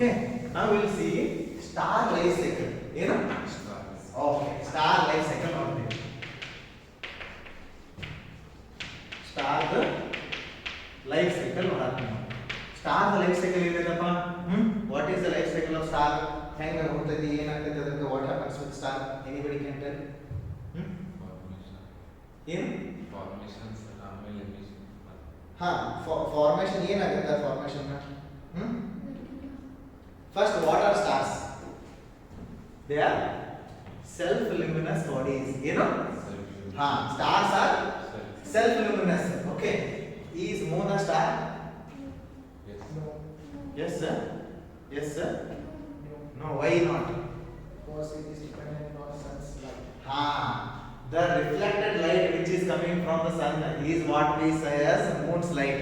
Okay, now we'll see star life cycle. You know? Okay, star life cycle only. Star the life cycle ನೋಡೋಣ. Star the life cycle ಏನಪ್ಪ? What is the life cycle of star? ಹೆಂಗೆ ಹೋಗ್ತೈತಿ ಏನಾಗ್ತೈತಿ ಅದಕ್ಕೆ what happens with star? Anybody can tell? ಏನು? Formations ಆಮೇಲೆ emission. ಹಾ, formation ಏನಾಗುತ್ತೆ formation? First, what are stars? They are self-luminous bodies. You know? Stars are self-luminous. Okay. Is moon a star? Yes. No. Yes, sir. Yes, sir. No. Why not? Because it is dependent on sun's light. The reflected light which is coming from the sun is what we say as moon's light.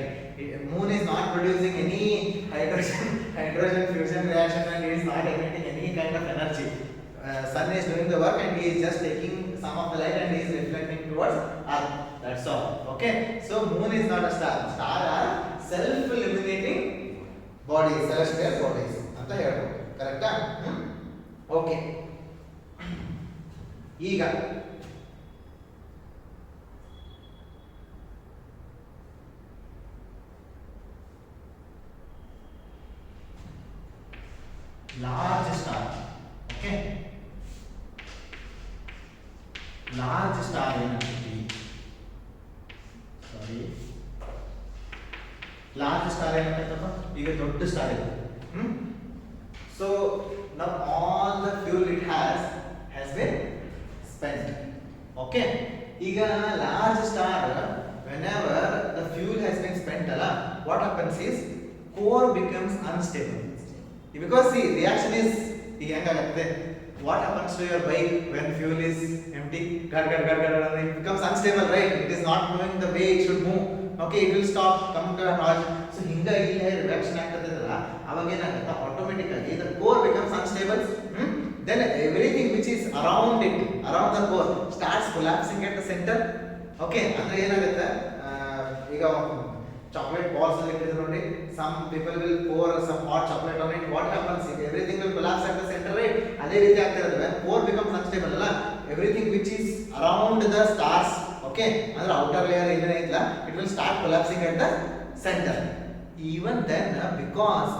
Moon is not producing any hydrogen fusion reaction and it is not emitting any kind of energy. Sun is doing the work and he is just taking some of the light and he is reflecting towards earth. That's all. Okay. So moon is not a star. Star are self-illuminating bodies, celestial bodies. ಅಂತ ಹೇಳ್ಬೋದು. ಕರೆಕ್ಟಾ? Okay. ಈಗ large star. Okay. Large star ಏನಂತೀವಿ? Sorry. Large star ಏನಂತಪ್ಪ? ಈಗ ದೊಡ್ಡ star ಇದೆ. So now all the fuel it has been spent. Okay. ಈಗ large star whenever the fuel has been spent what happens is core becomes unstable. Because see, reaction is what happens to your bike when fuel is empty? It becomes unstable, right? It is not moving the way it should move. Okay, it will stop, come to a halt. So ಹಿಂಗಾಗಿ reaction ಆಗ್ತದಲ್ಲ ಅವಾಗ ಏನಾಗುತ್ತೆ automatically the core becomes unstable. Then everything which is around it, around the core starts collapsing at the center. Okay, ಅಂದ್ರೆ ಏನಾಗುತ್ತೆ ಈಗ chocolate balls ನೋಡಿ, some people will pour some hot chocolate on it. What happens is everything will collapse at the center, right? ಅದೇ ರೀತಿ ಆಗ್ತಾ ಇರೋದು when core becomes unstable ಅಲ್ಲ, everything which is around the stars, okay, ಅಂದ್ರೆ outer layer ಏನಿಲ್ಲ, it will start collapsing at the center. Even then because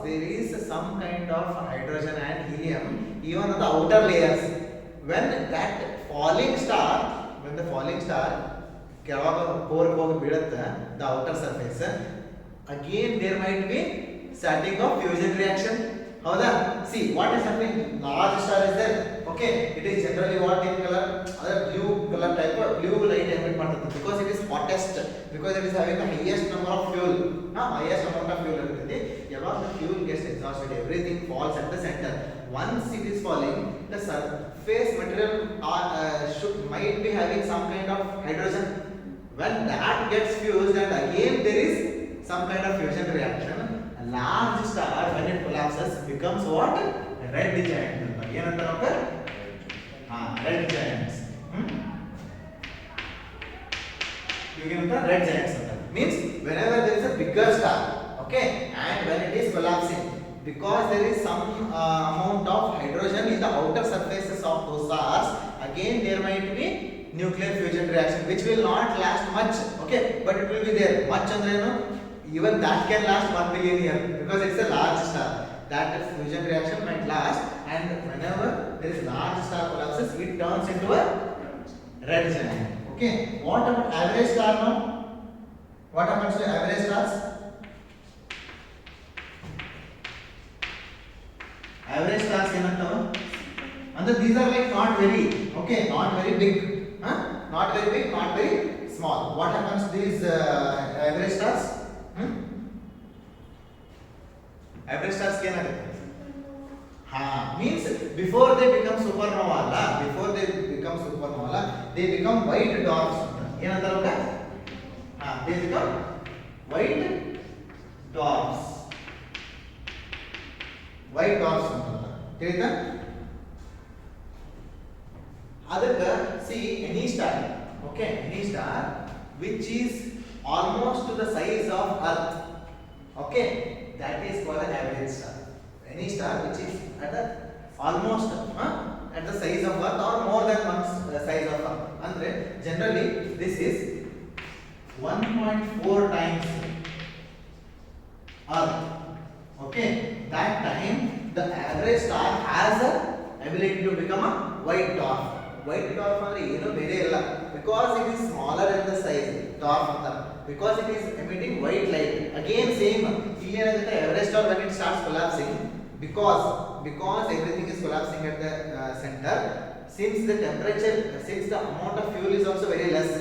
there is some kind of hydrogen and helium even on the outer layers, when the falling star ಯಾವಾಗ core ಹೋಗಿ ಬೀಳುತ್ತೆ the outer surface, again there might be starting of fusion reaction. ಹೌದಾ? See what is happening, large star is there. Okay, it is generally what in color, other blue color type of blue light emit ಮಾಡ್ತದೆ because it is hottest, because it is having the highest number of fuel. Highest amount of fuel ಇರ್ತದೆ. ಯಾವಾಗ the fuel gets exhausted, everything falls at the center. Once it is falling, the surface material might be having some kind of hydrogen. When that gets fused and again there is some kind of fusion reaction, a large star when it collapses becomes what? A red giant. ಏನಂತಾರೆ? Red giants. Red giants means whenever there is a bigger star, okay, and when it is collapsing, because there is some amount of hydrogen in the outer surfaces of those stars, again there might be nuclear fusion reaction which will not last much, okay, but it will be there. Much andre no, even that can last 1 billion years because it's a large star. That fusion reaction might last, and whenever there is large star collapses, it turns into a red giant. Okay, what about average star now? What happens to average stars? Average stars ಏನಂತಾವ ಅಂದ್ರೆ these are like not very, okay, not very big, not very big, not very small. What happens to these average stars? Average stars ಏನಾಗುತ್ತೆ? Means before they become supernova ಅಲ್ಲ, they become white dwarfs. ಏನಂತಾರ? They become white dwarfs. ಅಂತ ತಿಳಿತಾ? ಅದಕ್ಕೆ see any star, okay, any star which is almost to the size of earth, okay, that is called an average star. Any star which is at the almost at the size of Earth or more than one size of Earth. Andre generally this is 1.4 times Earth. Okay, that time the average star has a ability to become a white dwarf. White dwarf ಅಂದ್ರೆ ಏನು ಬೇರೆ ಇಲ್ಲ, because it is smaller in the size, dwarf ಅಂತ, because it is emitting white light. Again same, ಇಲ್ಲಿ ಏನಾಗುತ್ತೆ average star when it starts collapsing, because everything is collapsing at the center, since the temperature, since the amount of fuel is also very less,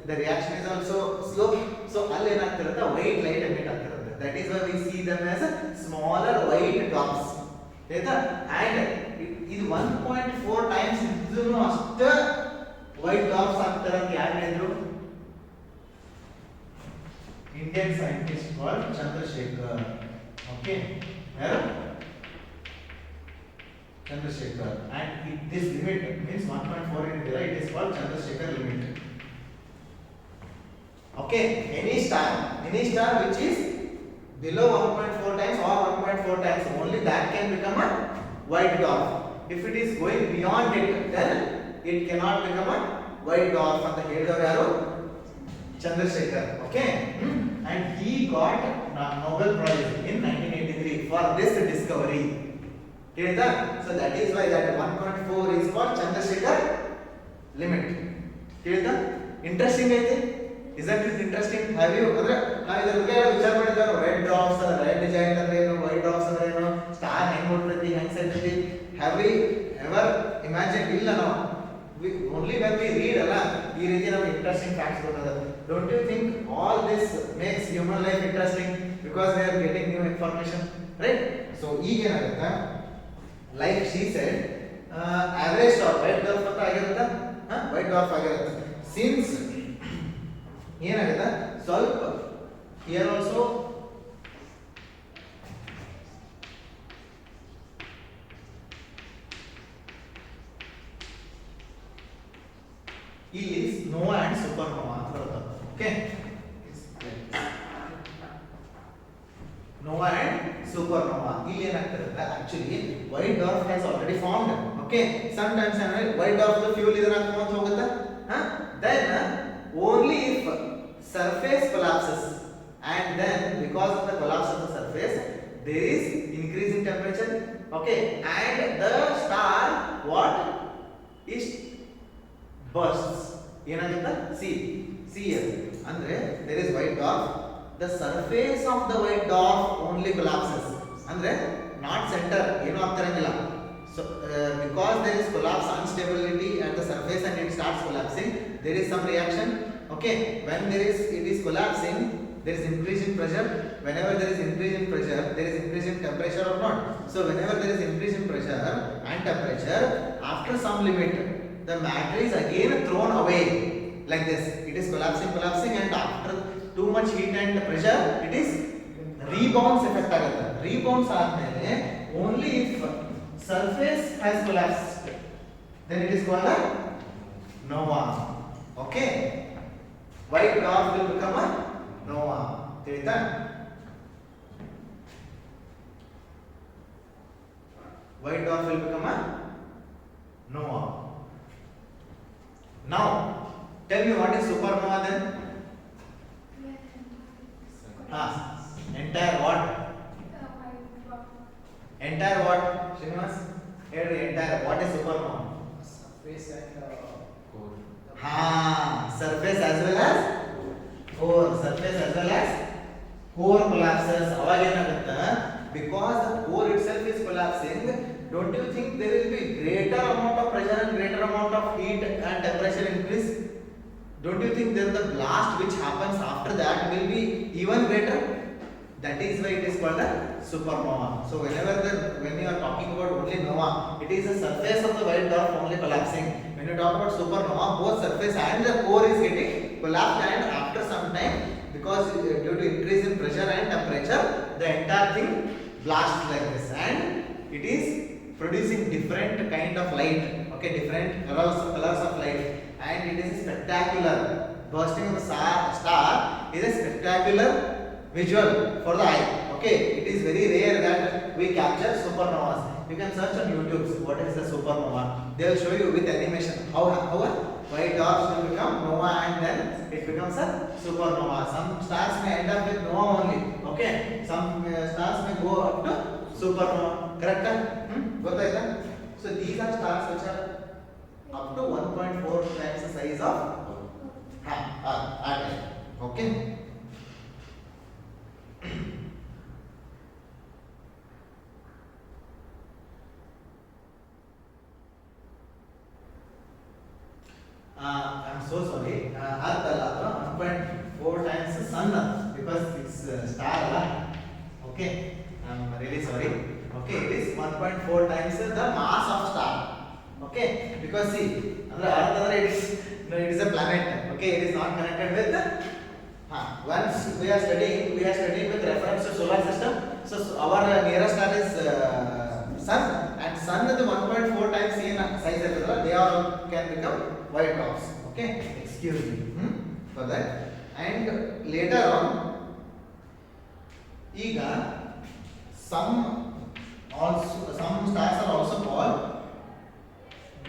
the reaction is also slow, so ಅಲ್ಲಿ ಏನಾಗ್ತಿರುತ್ತೆ white light emit ಆಗ್ತಿರುತ್ತೆ. That is why we see them as smaller white dwarfs. ಆಯ್ತಾ? And ಇದು 1.4 times ಇದ್ರೂ ಅಷ್ಟೇ white dwarfs ಆಗ್ತಾರೆ ಅಂತ ಯಾರು ಹೇಳಿದ್ರು? Indian scientist called Chandrasekhar. Okay, ಯಾರು? Chandrasekhar. And this limit means 1.4 in India, it is called Chandrasekhar limit. Okay, any star which is below 1.4 times or 1.4 times only, that can become a white dwarf. If it is going beyond it, then it cannot become a white dwarf. ಅಂತ ಹೇಳಿದವರು ಯಾರು? Chandrasekhar. Okay, and he got Nobel Prize in 1983 for this discovery. ಹೇಳಿದಾ? So that is why that 1.4 is called Chandrasekhar limit. ಹೇಳಿದಾ? Interesting ಐತೆ. Isn't it interesting? Have you ಅಂದ್ರೆ ನಾವು ಇದರ ಬಗ್ಗೆ ವಿಚಾರ ಮಾಡಿದ್ದಾರೆ, ರೆಡ್ ಡ್ರಾಪ್ಸ್, ರೆಡ್ ಜಾಯಿಂಟ್ ಅಂದ್ರೆ ಏನು, ವೈಟ್ ಡ್ರಾಪ್ಸ್ ಅಂದ್ರೆ ಏನು, ಸ್ಟಾರ್ ಹೆಂಗ್ ಹುಟ್ಟುತ್ತೆ, ಹೆಂಗ್ ಸೆಟ್ತಿ, have we ever imagined? ಇಲ್ಲ ನಾವು only when we read ಅಲ್ಲ ಈ ರೀತಿ ನಮಗೆ ಇಂಟ್ರೆಸ್ಟಿಂಗ್ ಫ್ಯಾಕ್ಟ್ಸ್ ಗೊತ್ತಾಗುತ್ತೆ. Don't you think all this makes human life interesting because we are getting new information, right? So ಈಗ ಏನಾಗುತ್ತೆ, like she said, average star white dwarf ಅಂತ ಆಗಿರುತ್ತೆ, white dwarf ಆಗಿರುತ್ತೆ. Since ಏನಾಗುತ್ತೆ ಸ್ವಲ್ಪ here also ಇಲ್ಲಿ nova and supernova ಅಂತ ಬರುತ್ತೆ. ಓಕೆ, nova and supernova ಇಲ್ಲಿ ಏನಾಗ್ತಿರುತ್ತೆ, actually white dwarf has already formed. Okay, sometimes white dwarf the fuel ಇದನ್ನ ಹಾಕೊಂಡು ಹೋಗುತ್ತೆ, then only if surface collapses, and then because of the collapse of the surface there is increase in temperature. Okay, and the star what is bursts. ಏನಾಗುತ್ತೆ, see here, ಅಂದ್ರೆ there is white dwarf, the surface of the white dwarf only collapses, ಅಂದ್ರೆ not center ಏನು ಆಗ್ತಿರಂಗಿಲ್ಲ. So because there is collapse, instability at the surface and it starts collapsing, there is some reaction. Okay, when it is collapsing, there is increase in pressure. Whenever there is increase in pressure, there is increase in temperature or not. So whenever there is increase in pressure and temperature, after some limit, the matter is again thrown away like this. It is collapsing, and after too much heat and pressure, it is rebounds effect ಆಗುತ್ತೆ. Rebounds ಆದ್ಮೇಲೆ only if surface has collapsed, then it is called a nova. Okay, white dwarf will become a nova. ತಿಳಿತಾ? White dwarf will become a nova. Now tell me what is supernova then? Entire what? Entire what? Srinivas, ಹೇಳ್ರಿ, entire what is supernova? Surface and Core. Surface as well as core. Surface as well as core collapses. ಅವಾಗ ಏನಾಗುತ್ತೆ, because the core itself is collapsing, don't you think there will be greater amount of pressure and greater amount of heat and temperature increase? Don't you think then the blast which happens after that will be even greater? That is why it is called a supernova. So when you are talking about only nova, it is the surface of the white dwarf only collapsing. When you talk about supernova, both surface and the core is getting collapsed, and after some time, because due to increase in pressure and temperature, the entire thing blasts like this, and it is producing different kind of light. Okay, different colors of light, and it is spectacular. Bursting of the star is a spectacular visual for the eye. Okay. Okay, it is very rare that we capture supernovas. You can search on YouTube what is the supernova. They will show you with animation how a white dwarf will become nova and then it becomes a supernova. Some stars may end up with nova only. Okay, some stars may go up to supernova. Correct? Gotaita? So these are stars which are up to 1.4 times the size of atom. Okay. I'm so sorry. Earth alla 1.4 times the sun because it's star alla. Okay, I'm really sorry. Okay, it is 1.4 times the mass of star. Okay, because see, andre Earth andre it is a planet. Okay, it is not connected with the. Once we are studying with reference to solar system. So our nearest star is sun, and sun is the 1.4 times size iruttadalla. They all can become white dwarfs. Okay, excuse me for that. And later on, some stars are also called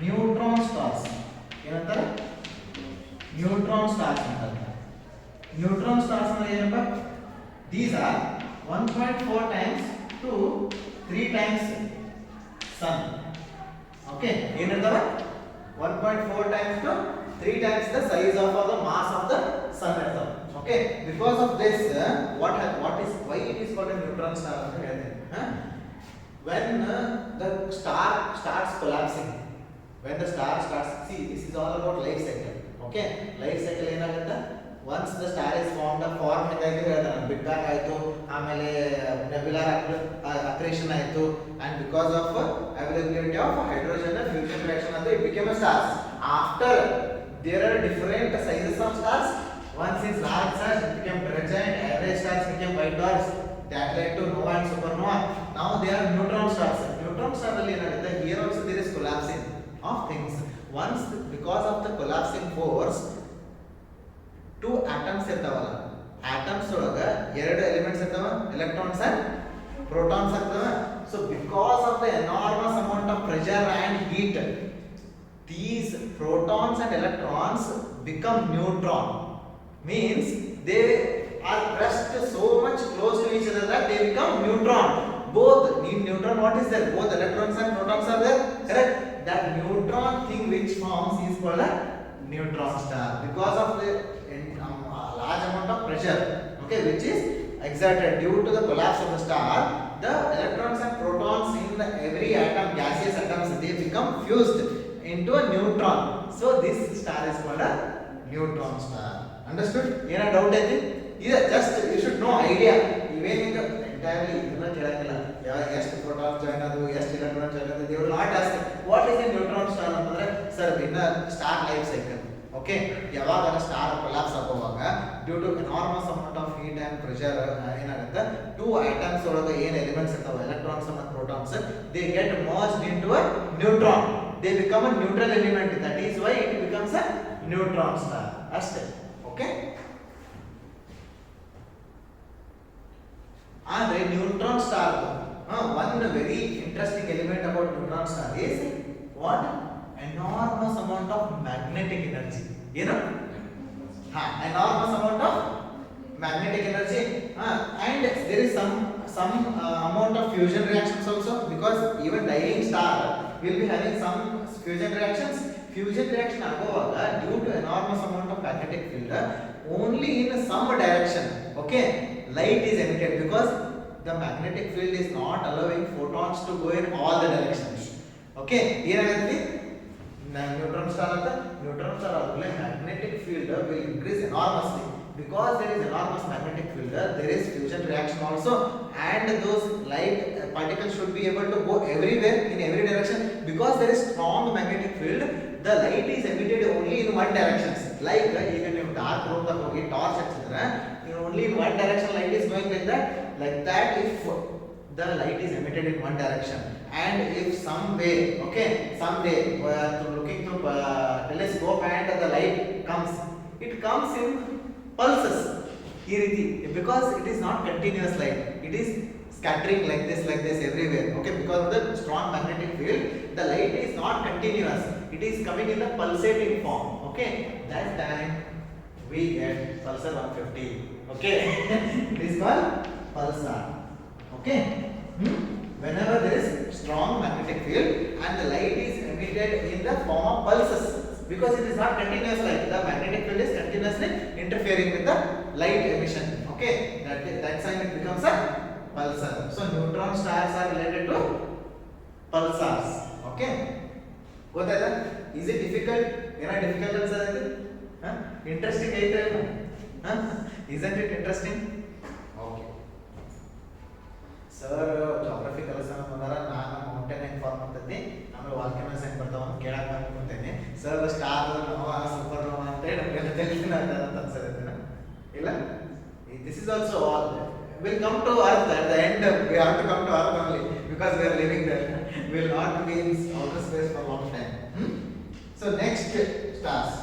neutron stars. ಏನಂತಾರೆ neutron stars ಅಂತಾರೆ. Neutron stars ಅಂದ್ರೆ ಏನಪ್ಪ? These are 1.4 times to 3 times sun. Okay, ಏನಿರ್ತಾವ? 1.4 times to 3 times the size of or the mass of the sun ಇರ್ತಾವ. Okay, because of this why it is called a neutron star ಅಂತ ಹೇಳ್ತೀನಿ. When the star starts collapsing, when the star starts, see, this is all about life cycle. Okay, life cycle ಏನಾಗುತ್ತೆ? Once the star is formed, form ಇದಾಗಿ ಹೇಳ್ತಾನೆ, big bang ಆಯ್ತು, ಆಮೇಲೆ ನೆಬ್ಯುಲರ್ ಅಕ್ರೇಷನ್ ಆಯ್ತು, and because of availability of hydrogen fusion reaction ಅದು it became a star. After there are different sizes of stars. Once is large stars it became red giant, average stars became white dwarfs, that led to nova and supernova. Now they are neutron stars. Neutron star ಅಲ್ಲಿ ಏನಾಗುತ್ತೆ? Here also there is collapsing of things. Once because of the collapsing force, two atoms ಇರ್ತಾವಲ್ಲ, atoms ಒಳಗ ಎರಡು elements ಇರ್ತಾವ, electrons and protons ಇರ್ತಾವ. So because of the enormous amount of pressure and heat, these protons and electrons become neutron. Means they are pressed so much close to each other that they become neutron. Both in neutron, what is there? Both electrons and protons are there. Correct? That neutron thing which forms is called a neutron star because of the large amount of pressure, okay, which is exerted due to the collapse of the star. The electrons and protons in every atom, gaseous atoms, they become fused into a neutron. So this star is called a neutron star. Understood? Any doubt ಐತಿ? ಇದು just you should know idea. ಇವೇನಿಂಗ entirely ಇದನ್ನ ಕೇಳಂಗಿಲ್ಲ. ಎಷ್ಟು protons join ಆದವು, ಎಷ್ಟು electrons join ಆದವು, they will not ask what is a neutron star ಅಂತಂದ್ರೆ sir in a star life cycle. Okay, ಯಾವಾಗ star collapse ಆಗುವಾಗ due to enormous amount of heat and pressure ಏನಾಗುತ್ತೆ, two atoms ಒಳಗೆ ಏನು elements ಇರ್ತಾವೆ, electrons ಮತ್ತು protons, they get merged into a neutron. They become a neutral element. That is why it becomes a neutron star. ಅಷ್ಟೇ. Okay, ಆದರೆ neutron star one very interesting element about neutron star is what? Enormous amount of magnetic energy. You know? Enormous amount of magnetic energy, and there is some amount of fusion reactions also, because even dying star will be having some fusion reactions. Fusion reaction agovaga due to enormous amount of magnetic field, only in some direction, okay, light is emitted, because the magnetic field is not allowing photons to go in all the directions. Okay, ಏನಾಗುತ್ತೆ? Neutron star ಅಂತ, neutron star ಆದ್ಮೇಲೆ magnetic field will increase enormously. Because there is enormous magnetic field, there is fusion reaction also, and those light particles should be able to go everywhere in every direction. Because there is strong magnetic field, the light is emitted only in one direction. Like ಈಗ ನೀವು dark room ದಾಗ ಹೋಗಿ torch ಹಚ್ಚಿದ್ರೆ only in one direction light is going like that. Like that, if the light is emitted in one direction, and if someday looking through telescope and the light comes, it comes in pulses. ಈ ರೀತಿ because it is not continuous light, it is scattering like this everywhere. Okay, because of the strong magnetic field, the light is not continuous, it is coming in the pulsating form. Okay, that time we get pulsar 150. Okay, it is called pulsar. Okay, whenever there is strong magnetic field and the light is emitted in the form of pulses, because it is not continuous light, the magnetic field is continuously interfering with the light emission. Okay, that time it becomes a pulsar. So neutron stars are related to pulsars. Okay, ಗೊತ್ತಾಯ್ತಾ? Is it difficult? ಏನೋ difficult ಅನ್ಸೋದು? Interesting ಐತೆ? Isn't it interesting? Okay. Sir geography ಕೆಲಸ ಬಂದಾರ, ನಾನು mountain ಹೆಂಗ್ form ಮಾಡ್ತಿದ್ದೆ, ಆಮೇಲೆ ವಾಲ್ಕನೋಸ್ ಹೆಂಗ್ ಬರ್ತಾವ ಅಂತ ಕೇಳಕ್ ಬಂದ್ಕೊಂತೇನೆ. ಸರ್ ಸ್ಟಾರ್ ನೋವಾ ಸೂಪರ್ ನೋವಾ ಅಂತ ಹೇಳಿ ನಮಗೆಲ್ಲ ತಿಳಿದಿಲ್ಲ ಅಂತ ಅನ್ಸುತ್ತೆ. ಇಲ್ಲ, this is also all will come to earth at the end. We have to come to earth only because we are living there. We will not be in outer space for a long time. So next stars.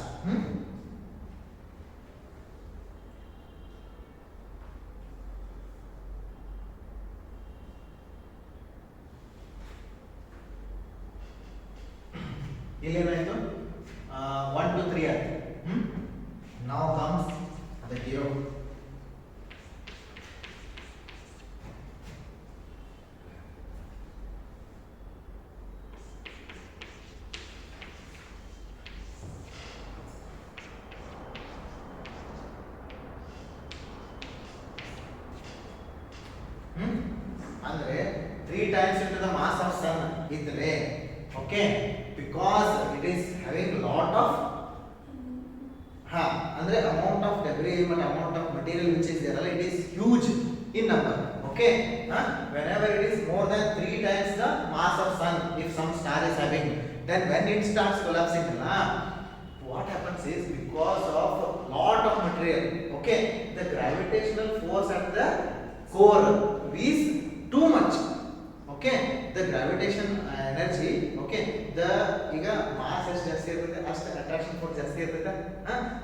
ಇಲ್ಲಿ ಏನಾಯ್ತು? 1 2 3 ಆಯ್ತು. Now comes the hero. ಅಂದ್ರೆ 3 times into the mass of sun ಇದ್ರೆ, okay, because it is having lot of ಅಂದ್ರೆ amount of debris but amount of material which is there, it is huge in number. Okay, whenever it is more than 3 times the mass of sun, if some star is having, then when it starts collapsing, what happens is, because of lot of material, okay, the gravitational force at the core is too much. Okay, the gravitation energy, okay, the ಈಗ mass ಎಷ್ಟು ಜಾಸ್ತಿ ಇರುತ್ತೆ ಅಷ್ಟು attraction force ಜಾಸ್ತಿ ಇರುತ್ತೆ.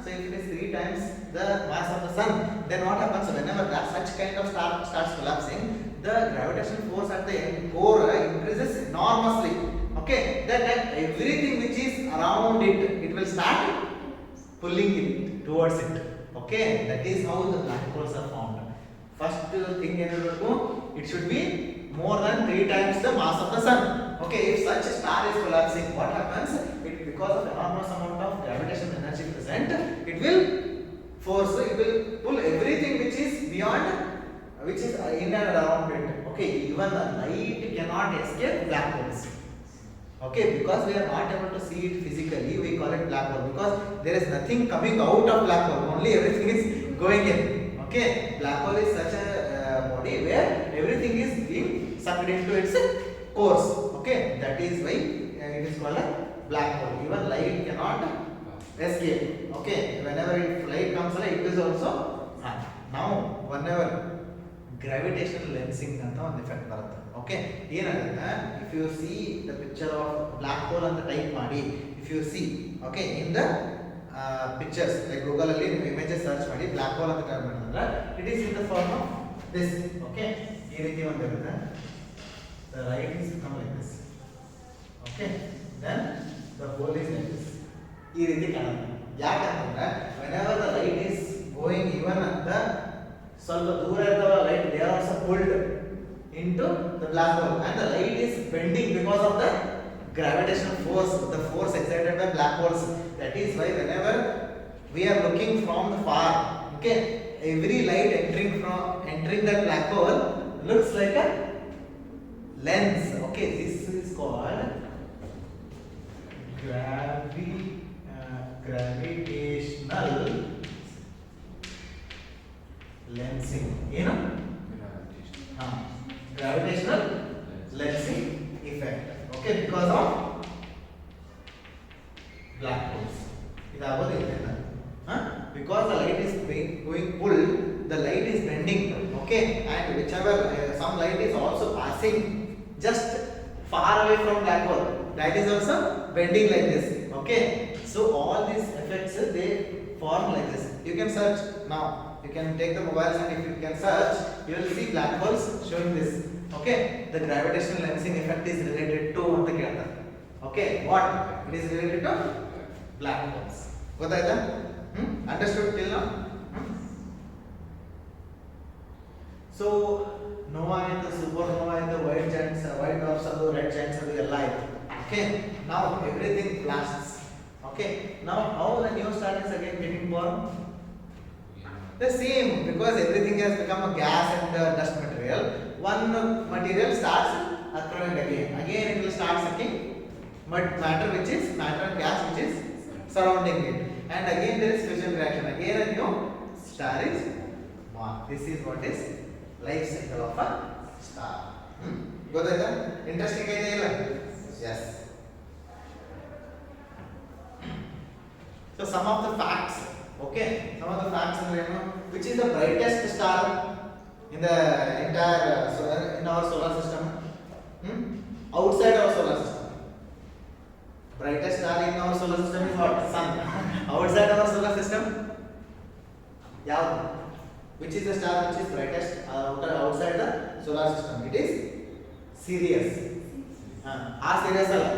So if it is 3 times the mass of the sun, then what happens whenever that such kind of star starts collapsing, the gravitational force at the core increases enormously. Okay, then everything which is around it, it will start pulling it towards it. Okay, that is how the black holes are formed. First thing ಏನಿರಬೇಕು, it should be more than 3 times the mass of the sun. Okay, if such a star is collapsing, what happens? It, because of enormous amount of gravitational energy present, it will pull everything which is beyond, which is in and around it. Okay, even the light cannot escape black holes. Okay, because we are not able to see it physically, we call it black hole, because there is nothing coming out of black hole, only everything is going in. Okay, black hole is such a body where everything is being sucked into its course. Okay, that is why it is called a black hole. Even light cannot escape. Okay, whenever light comes, it is also now whenever gravitational lensing ಅಂತ ಒಂದು effect ಬರುತ್ತೆ. Okay, ಏನಾಗುತ್ತೆ, if you see the picture of black hole ಅಂತ type ಮಾಡಿ, if you see, okay, in the pictures like Google ಅಲ್ಲಿ ನೀವು images search ಮಾಡಿ black hole ಅಂತ ಟೈಪ್ ಮಾಡಿದ್ರೆ, it is in the form of this. Okay, ಈ ರೀತಿ ಒಂದು ಇರುತ್ತೆ. The light is come like this. Okay, then the hole is like this. ಈ ರೀತಿ ಕಾಣುತ್ತೆ. ಯಾಕಂತಂದ್ರೆ whenever the light is going even at the ಸ್ವಲ್ಪ ದೂರ ಇರುವ light, they are also pulled into the black hole and the light is bending because of the gravitational force, the force exerted by black holes. That is why whenever we are looking from the far, okay, every light entering that black hole looks like a lens. Okay, this is called gravitational lensing. You know, gravitational lensing effect. Okay, because of black holes. Because the light is going pulled, the light is bending. Okay, and whichever some light is also passing just far away from black hole, that is also bending like this. Okay, so all these effects they form like this. You can search now You can take the mobiles and if you can search, you will see black holes showing this. Okay, the gravitational lensing effect is related to ಅಂತ ಕೇಳ್ತಾರೆ. Okay, what? It is related to black holes. ಗೊತ್ತಾಯ್ತಾ? Understood till now? So nova and the supernova and the white giants, white dwarfs and the red giants and the light. Okay, now everything blasts. Okay, now how the new star is again getting born? The same, because everything has become a gas and dust material. One material starts occurring again. Again it will start sucking matter which is matter and gas which is surrounding it. And again there is fusion reaction. Again a new star is born. This is what is life cycle of a star. ಗೊತ್ತಾಯ್ತಾ? Interesting ಐತೆ ಇಲ್ಲ? Yes. So some of the facts, okay, some of the facts ಅಂದ್ರೆ ಏನು? Which is the brightest star in the entire in our solar system? Outside our solar system. Brightest star in our solar system is what? Sun. Outside our solar system? ಯಾವುದು? Which is the star which is brightest outside the solar system? It is Sirius. Sirius ಅಲ್ಲ,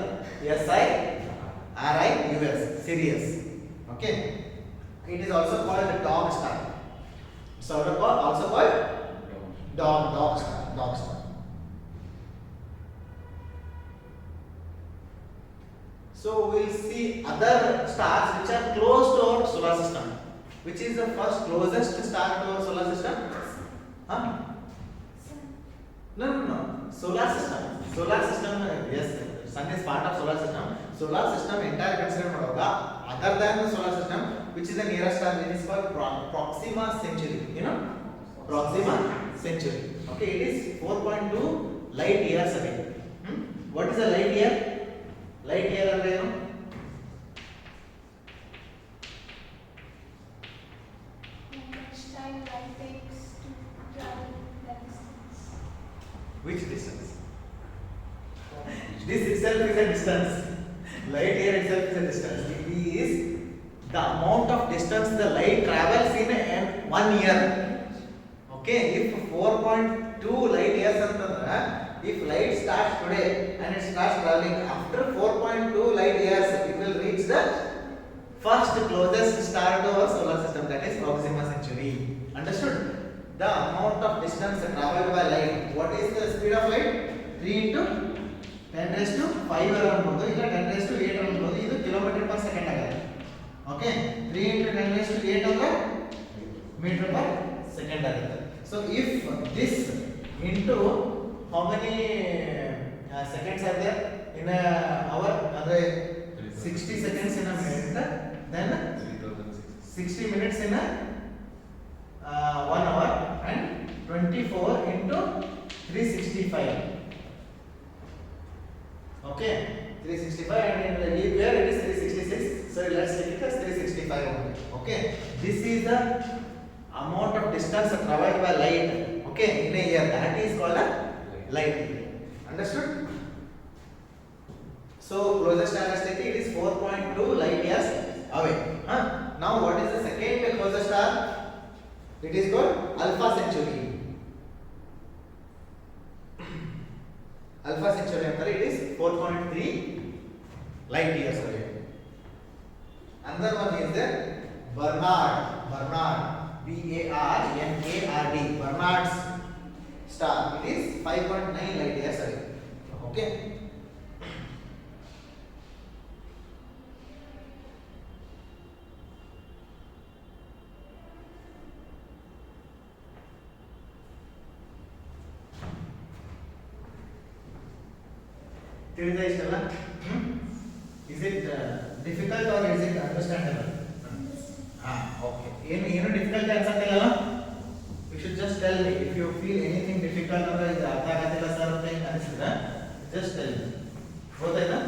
SIRIUS, Sirius. Okay, it is also called the dog star. So also called dog star. So we'll see other stars which are close to our solar system. Which is the first closest star to our solar system? No. Solar system. Yes, sun is part of solar system. Solar system entire consider ಮಾಡೋವಾಗ other than the solar system, which is the nearest star, it is called Proxima Centauri. You know, Proxima Centauri. Okay, it is 4.2 light years away. What is a light year? Light year ಅಂದ್ರೆ ಏನು? Time light takes to travel that distance. Which distance? This itself is a distance. Light year itself is a distance. It is the amount of distance the light travels in 1 year. Okay, if 4.2 light years antandra, if light starts today and it starts traveling after 4.2 light years, it will reach the first closest star to our solar system, that is Proxima Centauri. Understood? The amount of distance traveled by light. What is the speed of light? 3 into 10 raised to 5 ಅನ್ಬೋದು, ಇಲ್ಲ 10 raised to 8 ಅನ್ಬೋದು. ಇದು kilometre per second ಆಗುತ್ತೆ. Okay, 3 into 10 raised to 8 ಅಂದ್ರೆ metre per second ಆಗುತ್ತೆ. So if this into how many seconds are there in a hour? ಅಂದ್ರೆ 60 seconds in a minute, then 60 minutes in a 1 hour, and 24 into 365. Okay, 365, and in the leap year it is 366. So let's take it as 365 only. Okay, this is the amount of distance traveled by light. Okay, in a year, that is called a light year. Understood? So closest star it is 4.2 light years away. Now what is the second closest star? It is called Alpha Centauri. Alpha Centauri ಅಂದರೆ it is 4.3 light years away. Another one is the Barnard, BARNARD, Barnard's star. It is 5.9 light years away. Okay. ತಿಳಿದಾ ಇಷ್ಟಲ್ಲ? Is it difficult or is it understandable? Okay. ಏನು difficult ಅನ್ಸಕ್ಕಿಲ್ಲಲ್ಲ? You should just tell me if you feel anything difficult or ಇದು ಅರ್ಥ ಆಗತ್ತಿಲ್ಲ sir ಅಂತ ಅನಿಸಿದ್ರೆ just tell me. ಗೊತ್ತಾಯ್ತಾ?